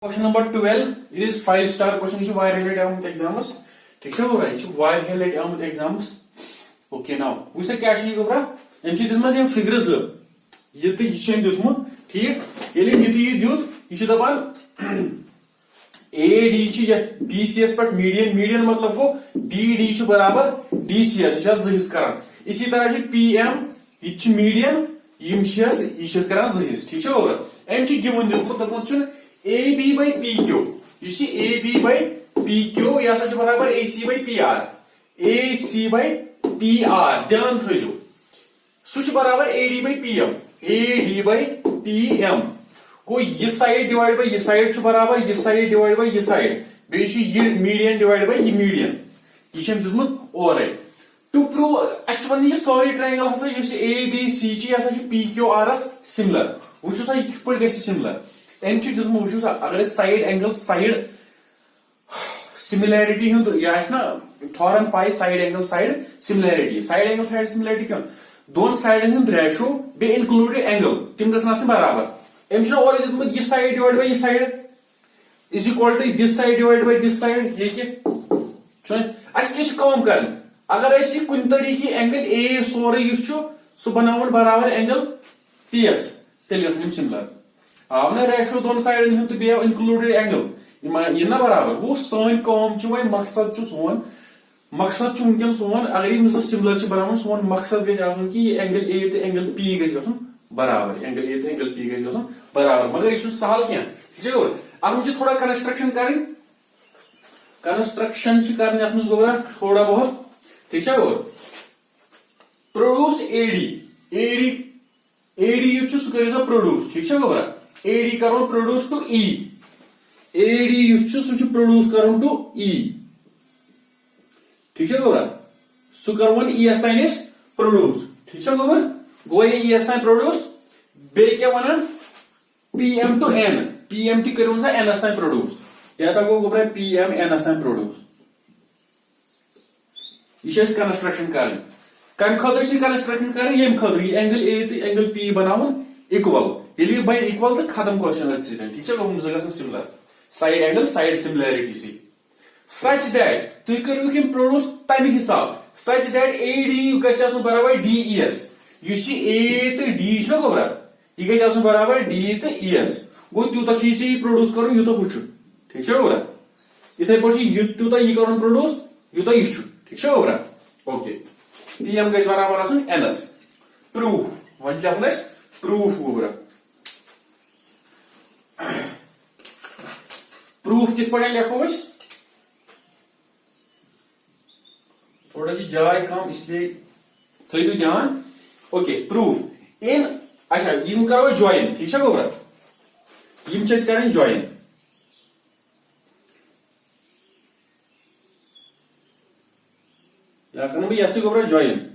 Question number 12. It is 5-star question. You why relate with exams? ठीक है बोला ये why relate with exams? Okay now. वो से क्या चीज़ बोला? एमसी दिस में हम figures ये तो ये चेंज दूध में ठीक ये लिए ये दूध ये दबान AD चीज़ BCS पर median मतलब को BD चु बराबर DCS चल ज़हिस करान इसी तरह से PM ये median ये करान ज़हिस ठीक है बोला एमसी गिवन दूध को तब मुझे AB by PQ. You see AB by PQ या सच बराबर AC by PR. AC by PR. ध्यान थोड़ो. सुच बराबर AD by PM. AD by PM. को ये साइड डिवाइड बाय ये साइड चु बराबर ये साइड डिवाइड बाय ये साइड. बेचु ये मीडियन डिवाइड बाय ये मीडियन. ये शम दुमत और है. To prove actually ये सारी ट्रायंगल हसा ये ABC ची या सच PQRS similar. वो चु सा ये किस पर कैसे similar. एमची दिस में वुचु अगर साइड एंगल साइड सिमिलैरिटी हूं तो या ना थॉरन पाई साइड एंगल साइड सिमिलैरिटी क्यों दोन साइड हंद रेशो बे इंक्लूडेड एंगल किम गसन आसे बराबर एमची और ये साइड डिवाइड बाय ये side is equal to this side divide by this side ये के छन अस के काम करन अगर ऐसी कुन तरीके एंगल ए सोरे युछु सु बनावन बराबर एंगल पीएस तेल गसन सिमिलर आपने रेशो दोन साइड हंद बे इंक्लूडेड एंगल ये ना बराबर वो सोन काम च वही मकसद च सोन मकसद च उनके सोन अगर ये सिमिलर च बनावन सोन मकसद गज आसन कि एंगल ए ते एंगल पी गज गसन बराबर एंगल ए ते एंगल पी गज गसन बराबर मगर ये सहल क्या जो अब मुझे थोड़ा कंस्ट्रक्शन करें कंस्ट्रक्शन च करने अत गोबरा थोड़ा बहुत ठीक है और प्रोड्यूस एडी युच सु करियो प्रोड्यूस ठीक है गोबरा AD करो प्रोड्यूस टू E AD युच सु प्रोड्यूस करो टू E ठीक है गोबरा सु करवन E असाइन इज प्रोड्यूस ठीक है गोबर गो ये E असाइन प्रोड्यूस बे क्या वनन PM टू N PM ती करवन सा N असाइन प्रोड्यूस ऐसा गो गोबरा PM N असाइन प्रोड्यूस ये कंस्ट्रक्शन करें कम खतर से कंस्ट्रक्शन करें ये खतर एंगल A ते एंगल P बनावन इक्वल ये बाय इक्वल तो खत्म क्वेश्चन ठीक है हम जगह similar side angle side similarity सी सच दैट तु करू कि प्रोड्यूस तम हिसाब सच दैट AD गछ आसु बराबर DES यु सी A ते D छ गोबरा ये गछ आसु बराबर D ते ES गो त्यूता छी प्रोड्यूस करू युता पुछु ठीक है गोबरा इथे पछी युता ये करू प्रोड्यूस युता इछु ठीक है गोबरा ओके PM गछ बराबर आसु NS प्रूफ वन लेफनेस प्रूफ गोबरा प्रूफ किस पढ़े लिखो थोड़ा सी जाए कम इसलिए थी तो ध्यान ओके प्रूफ इन अच्छा यम करो ज्वाइन ठीक है गोबरा यम करें ज्वाइन या करना ऐसे गोबरा ज्वाइन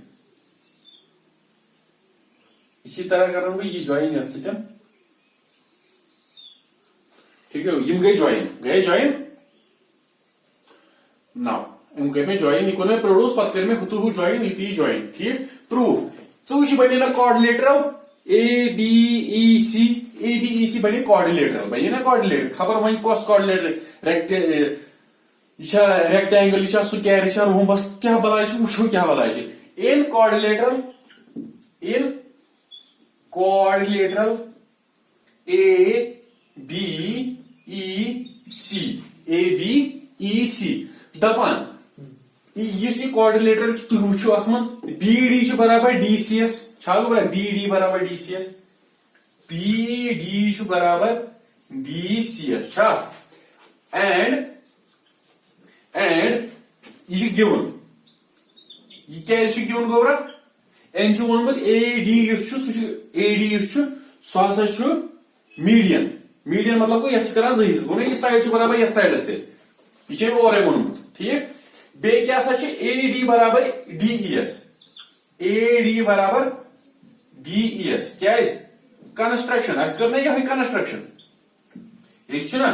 इसी तरह करना ये ज्वाइन ऐसे ठीक है यम गए ज्वाइन नाउ हम गए में ज्वाइन इको में प्रोड्यूस पत कर में खुतु ज्वाइन इति ज्वाइन ठीक प्रूफ तो उसी बने ना कोऑर्डिनेटर ABEC बने कोऑर्डिनेटर बने ना कोऑर्डिनेटर खबर वही कॉस कोऑर्डिनेटर रेक्टेंगल इशा स्क्वायर इशा रोम्बस क्या बलाय छ उछो क्या बलाय छ इन कोऑर्डिनेटर ABEC दपान ये कोऑर्डिनेटर तु वुचो अत मज BD च बराबर DCS छा बराबर BD बराबर DCS BD च बराबर DCS छा एंड ये गिवन ये क्या गिवन गोबरा एन च वोनमत AD युस मीडियन मतलब को यह करा ज़हिस वो ये साइड च बराबर यथ साइड से ये और वोनमत ठीक बे क्या सच AD बराबर DES AD बराबर DES क्या है कंस्ट्रक्शन अस करना यह कंस्ट्रक्शन एक ना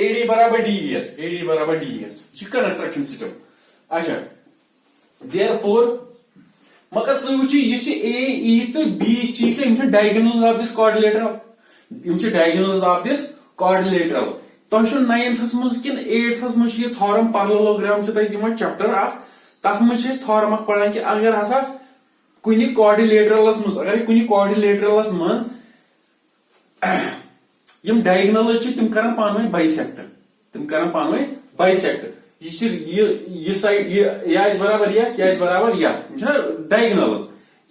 AD बराबर DES ये कंस्ट्रक्शन सिस्टम अच्छा देयरफॉर मगर तु वुचि ये AE तो BC diagonals of this coordinator diagonals of this quadrilateral तुम 9th मज कि 8th मज थॉर्म पैरेललोग्राम चैप्टर तथ मज थॉर्म पढ़ान कि अगर हसा कुछ क्वाड्रिलेटरलस मज अगर कुछ क्वाड्रिलेटरलस मज यम डायगोनल तिम कर पान बाइसेक्ट तिम कर पान बाइसेक्ट ये साइड यह बराबर यह बराबर यह डायगोनल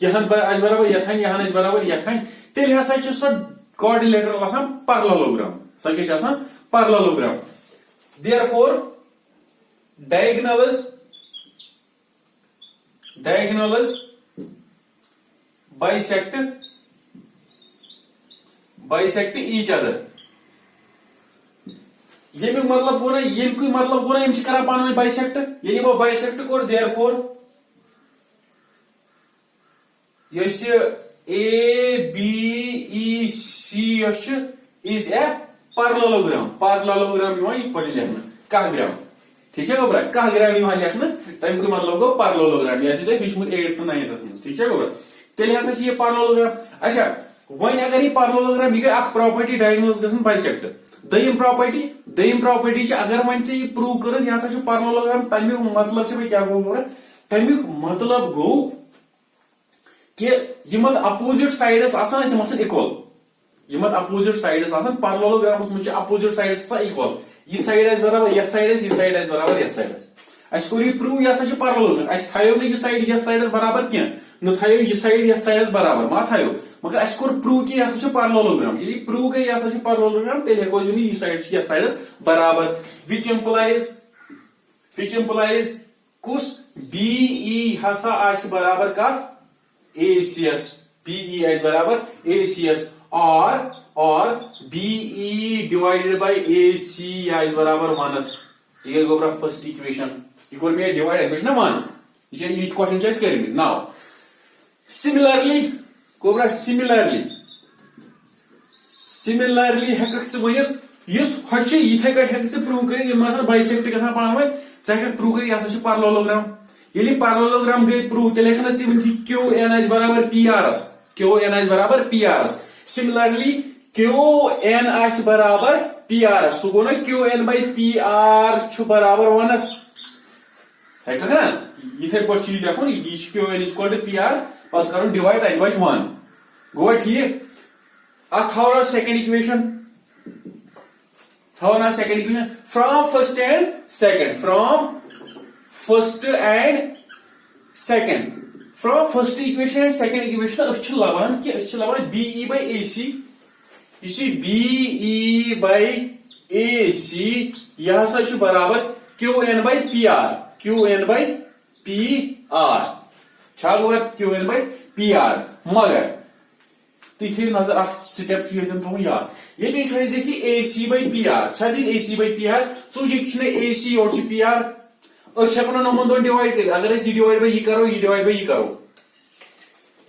यहां बराबर यथान यहां बराबर यथान तेल हसा सो क्वाड्रिलेटरल पैरेललोग्राम सो क्या parallelogram therefore diagonals bisect each other ये मतलब गो ना यम कर पान बाइसेक्ट ये बाइसेक्ट कोर therefore A B E C is a parallelogram ये लिखना कह ग्राम ठीक है गोबरा कह ग्राम लिखना तम मतलब गो पैरेललोग्राम यह 8th 9th मज ठीक है गोबरा तेल हसा ये पैरेललोग्राम अच्छा वन अगर यह पैरेललोग्राम यह गई प्रॉपर्टी डायगोनल्स गसन बाइसेक्ट दयम प्रॉपर्टी अगर वन ये प्रूव कर यह पैरेललोग्राम तमिक मतलब क्या गो तमिक मतलब गो कि यम अपोजिट साइड्स आसान तम इक्वल यम अपोजिट साइड्स आसान पैरेललोग्रामस मज अपोजिट साइड्स इक्वल यह साइड बराबर यह साइड बराबर यह साइड अस कोर यह प्रूव यह पैरेललोग्राम अस थायो न यह साइड यह साइड्स बराबर कह न थायो यह साइड यह साइड्स बराबर मा थायो मगर अस कोर प्रूव कि यह पैरेललोग्राम ये प्रूव गई यह पैरेललोग्राम तेल हेको यह साइड यह साइड्स बराबर विच इंप्लाइज कुस बीई हसा आस बराबर का ACS BE is बराबर ACS और BE divided by AC is बराबर 1 ये गोबरा फर्स्ट इक्वेशन ये कोर में डिवाइड है ना 1 ये क्वेश्चन चेक करेंगे नाउ सिमिलरली गोबरा सिमिलरली हेकक वनित यस हचे इथे कट हेकस प्रूव कर यम आसान बाइसेक्ट गसान पान से हेकक प्रूव कर यह पैरेललोग्राम ये पैरेललोग्राम गई प्रूव तेल QN बराबर QN बराबर PRS सिमिलरली QN बराबर PRS सो गो ना QN by PR बराबर 1 है ना इथे पे लिखो ये QN इक्वल टू PR पत करो डिवाइड अत बच 1 गो ठीक अत थो second equation from first and second from first equation and second equation Lavan BE by AC BE by AC यह हसा बराबर QN by PR छा गो QN by PR मगर तुम थो नजर स्टेप थो याद ये देखिए AC by PR छा दी AC by PR so AC और PR हेको नमन दोन डिवाइड कर अगर ये डिवाइड बाय ये करो ये डिवाइड बाय ये करो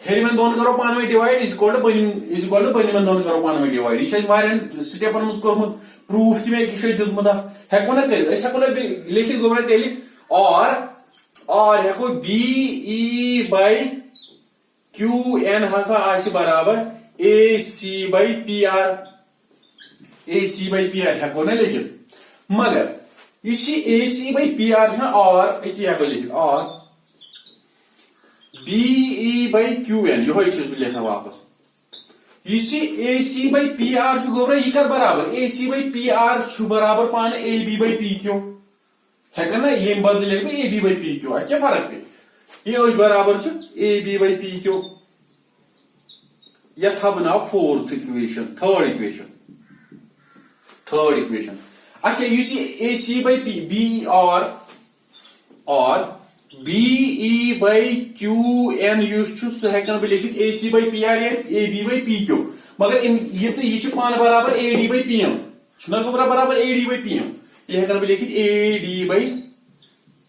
हेरिमन दोन करो पान में डिवाइड इज इक्वल टू बनिमन दोन करो पान में डिवाइड ये वारियन स्टेपन मज कोरमुत प्रूफ कि मैं किश दिलमुत हेको ना कर हेको ना लिखित गोबरा तेली और हेको BE by QN हसा आसी बराबर AC by PR हेको ना लिखित मगर AC by PR और लिखित और BE by QN यह लिखना वापस AC by PR गोबरा यह कर बराबर AC by PR बराबर पान AB by PQ है ना ये बदल लिख AB by PQ क्या फर्क है ये बराबर AB by PQ यह था बनाओ थर्ड इक्वेशन अच्छा AC by B और BE by QN सह हेकन बह लिखित AC by PR या AB by PQ मगर ये पान बराबर AD by PM बराबर AD by PM ये हेकन बह लिखित AD by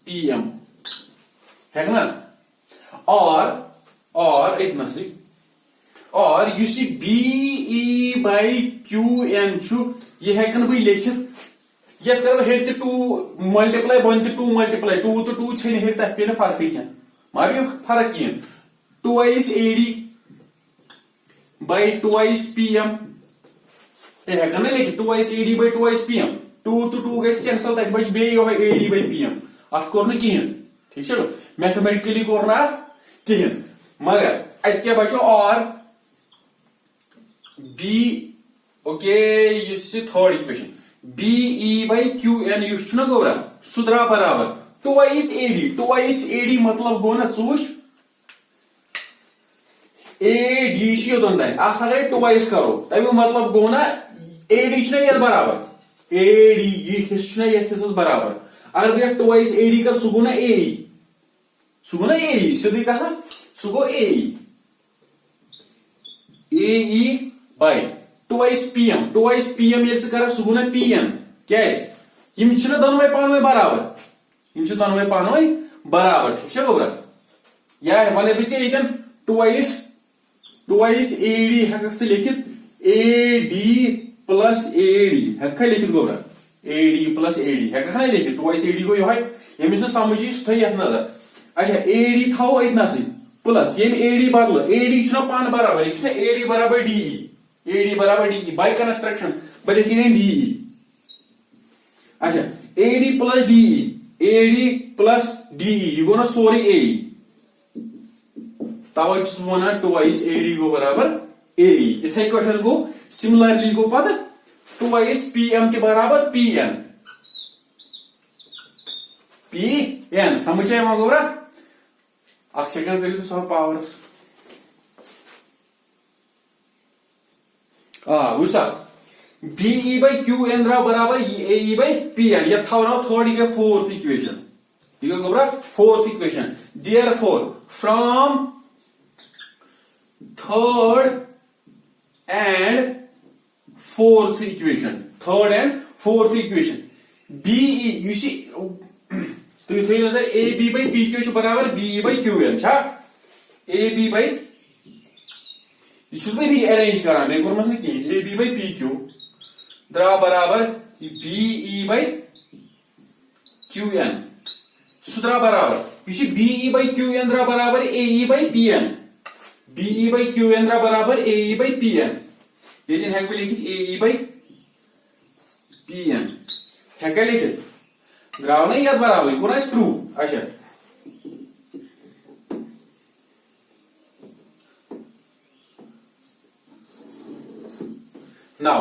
PM है ना और इतना से और BE by QN ये हेकन बह लिखित ये कर हेर 2 मल्टीप्लाई बन 2 मल्टीप्लाई 2 तो 2 छे हेर तक पे फर्क कह मार फर्क कह twice AD by twice PM ये हेकन लिखित twice AD by twice PM 2 to 2 गई कैंसल तक बच बे AD by PM अत कोर न कहीं ठीक है मैथमेटिकली कोर न कहीं मगर अत क्या बचो और B okay third equation BE by QN use ना गोरा सुधरा बराबर twice AD मतलब गो ना चूश AD योदन दान अगर twice करो तब मतलब गो ना AD ये बराबर AD ये हिस्सा ये हिस्सा बराबर अगर भैया twice AD कर सुगो ना AE सीधी कहा सुगो AE by twice PM ये कर सुगो ना PM क्या है यम छिना दोनों पानवे बराबर ठीक है गोबरा या वने बिचे इतन twice AD हक से लिखित AD plus AD हक लिखित गोबरा AD plus AD हक ना लिखित twice AD को यो है यम इसने समझी सुथई यत नजर अच्छा AD थाओ इतना सी प्लस यम AD बदल AD छना पान बराबर ये छना AD बराबर DE बाय कंस्ट्रक्शन बजे कि DE अच्छा AD plus DE ये गो ना सोरी AE तवे वन twice AD गो बराबर AE इथे क्वेश्चन गो सिमिलरली गो पता twice PM के बराबर PN समझे हम गोबरा अक सेकंड करिए तो सब पावर वुसा BE by QN बराबर AE by PN ये था ना थर्ड फोर्थ इक्वेशन ठीक है गोबरा fourth equation therefore from third and fourth equation BE you see तो ये थोड़ी नजर AB by PQ बराबर BE by QN छा AB by ये चुज में रीअरेंज करा देखो मस ने की AB by PQ द्रा बराबर BE by QN सुद्रा बराबर इसी BE by QN द्रा बराबर AE by PN BE by QN द्रा बराबर AE by PN ये दिन है को लिखित AE by PN है क्या लिखित द्राव नहीं याद बराबर कोना इस प्रूव अच्छा नाउ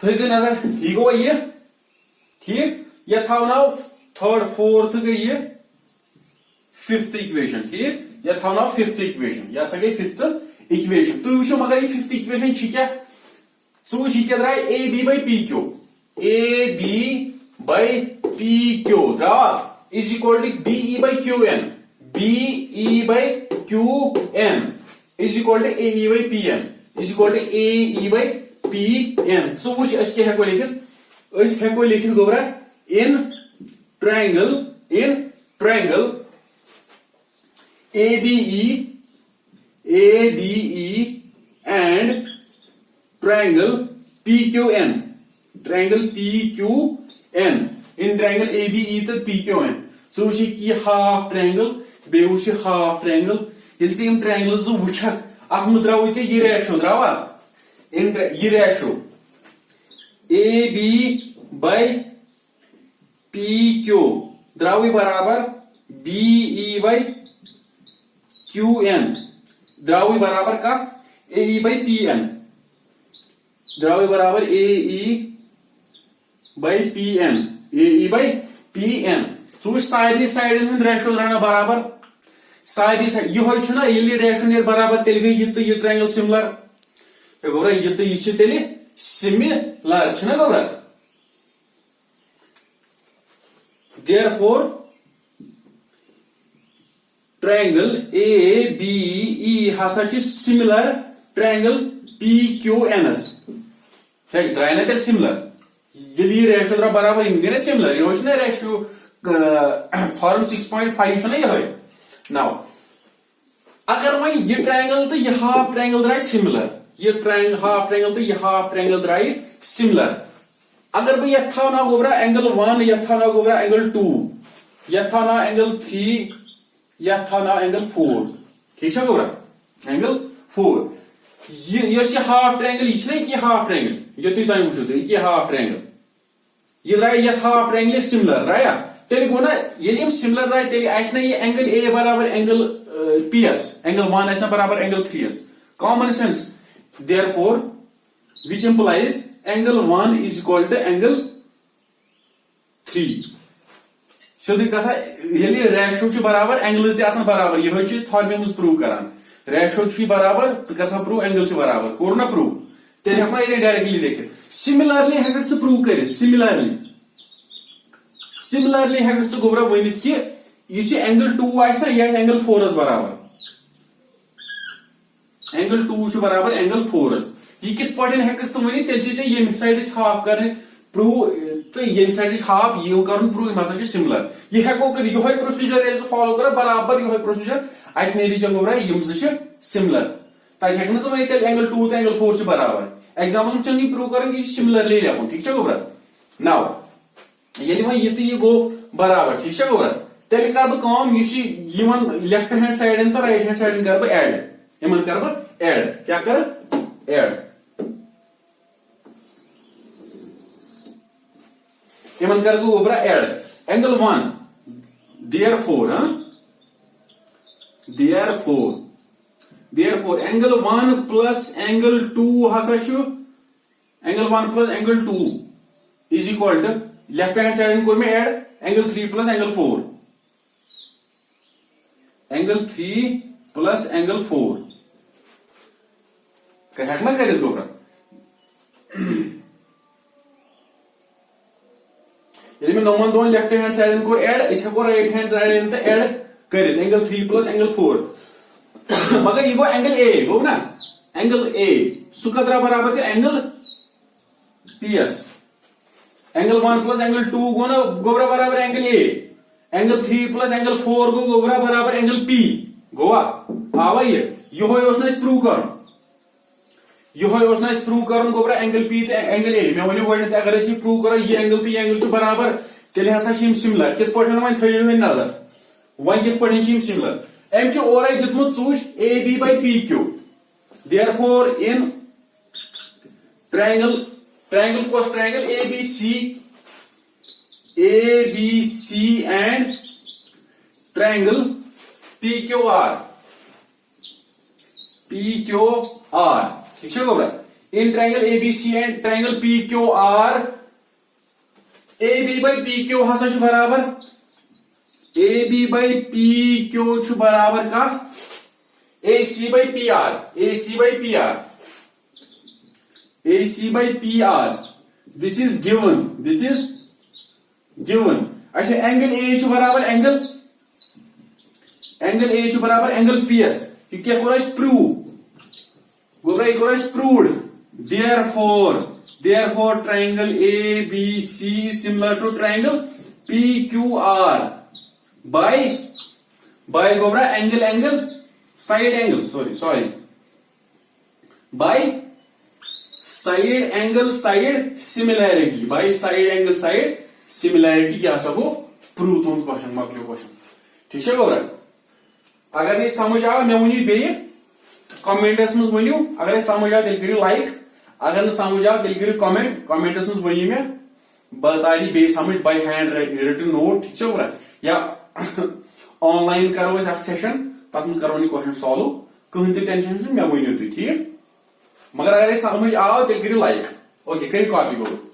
थोड़ी देर नजर ही गो ये ठीक ये था ना थर्ड फोर्थ गई ये फिफ्थ इक्वेशन ठीक ये था ना फिफ्थ इक्वेशन या सगे फिफ्थ इक्वेशन तो वुचो मगर ये फिफ्थ इक्वेशन छी क्या सो छी क्या द्राय AB by PQ AB by PQ द्रा is equal to BE by QN BE by QN is equal to AE by PN is equal to AE by PN so which is क्या है को लिखित गोबरा in triangle ABE and triangle PQN in triangle ABE to PQN so which की half triangle bay which half triangle यदि से हम triangle जो वुचक अख मुझ द्राव इचे ये रेशो द्रावा in ये रेशो AB by PQ द्रावी बराबर BE by QN द्रावी बराबर का AE by PN द्रावी बराबर AE by PN so side में रेशो रहना बराबर साइड यो छुना ये रेशो ने बराबर तेल गई ये ट्रायंगल सिमिलर गोबरा ये तो ये तेल सिमिलर छुना गोबरा therefore triangle ABE हसा च similar triangle PQNS है द्रायना तेल सिमिलर ये रेशो द्रा बराबर इंगे सिमिलर ये होछ ना रेशो फॉर्म 6.5 छना ये नाउ अगर मैं ये ट्रायंगल तो ये हाफ ट्रायंगल द्राय सिमिलर ये ट्रायंगल हाफ ट्रायंगल तो ये हाफ ट्रायंगल द्राय सिमिलर अगर भाई यथा ना गोबरा एंगल 1 यथा ना गोबरा एंगल 2 यथा ना एंगल 3 यथा ना एंगल 4 ठीक है गोबरा एंगल 4 ये हाफ ट्रायंगल ये नहीं कि हाफ ट्रायंगल ये तो ताई मुझे ये हाफ ट्रायंगल ये द्राय यथ हाफ ट्रायंगल सिमिलर द्राया तेल गो ना ये सिमिलर द्राय तेल आस ना ये एंगल ए बराबर एंगल पी एस एंगल 1 आस ना बराबर angle 3s common sense therefore which implies angle 1 is equal to angle 3 सीधी कथा ये रेशो बराबर एंगल्स ते आसान बराबर ये फॉर्मुला प्रूव करान रेशो बराबर च प्रूव एंगल बराबर कोर ना प्रूव तेल हेको ये डायरेक्टली देखित सिमिलरली हेकक प्रूव कर सिमिलरली हेकक गोबरा वन कि एंगल 2 ना यह एंगल 4 बराबर एंगल 2 बराबर एंगल 4 यह कित पार्टन हेकक वन तेल ये साइड हाफ कर प्रूव तो ये साइड हाफ ये कर प्रूव यह सिमिलर यह हेको कर यो प्रोसीजर फॉलो कर बराबर यो प्रोसीजर अत नेरी गोबरा सिमिलर तक हेक वन एंगल 2 तो एंगल 4 बराबर एग्जाम में प्रूव कर सिमिलरली लेखुन ठीक है गोबरा नाउ ये तो ये गो बराबर ठीक है गोबरा तेल कर बह लेफ्ट हैंड साइड तो राइट हैंड साइड कर एड इन कर एड क्या कर एड इन कर गोबरा add angle 1 therefore angle 1 plus angle 2 हसा angle 1 plus angle 2 is equal to left hand side कोर में add angle 3 plus angle 4 angle 3 plus angle 4 हेक ना कर गोबरा ये में नोमन दोन लेफ्ट हैंड साइड कोर एड इस हेको राइट हैंड साइड एड कर एंगल 3 प्लस एंगल 4 मगर ये गो एंगल ए गो ना एंगल ए सुकद्रा बराबर के angle PS angle 1 plus angle 2 गो ना गोबरा बराबर angle A angle 3 plus angle 4 गो गोबरा बराबर एंगल पी गोवा आवा ये प्रूव कर प्रूव कर गोबरा एंगल पी तो angle A may one go अगर प्रूव करो ये एंगल तो ये एंगल बराबर तेल हसा सिमिलर कित पे वन थो नजर वन कित पे सिमिलर एम ओर दितमुत चूश A B by P Q therefore इन ट्रायंगल कौस triangle A B C and triangle P Q R ठीक है गोबरा इन triangle A B C and triangle P Q R A B by P Q हसा बराबर A B by P Q बराबर का A C by P R this is given अच्छा angle A बराबर एंगल पी एस यह क्या prove गोबरा proved therefore triangle A B C similar to triangle P Q R by गोबरा angle side angle sorry by side angle side similarity क्या गो prove तुम क्वेश्चन मकलो क्वेश्चन ठीक है गोबरा अगर नहीं समझ आव मे वन बे कमेंटस मज वनु अगर समझ आव तेल करियो लाइक अगर न समझ आव तेल करियो कमेंटस मज वनु मे बताई बे समझ बाय हैंड रिटन नोट ठीक है गोबरा या ऑनलाइन करो सेशन तथ मज करो क्वेश्चन सॉल्व कहीं तो टेंशन मे वन तुम ठीक मगर अगर समझ आव तेल करियो लाइक ओके करियो कॉपी गोबरा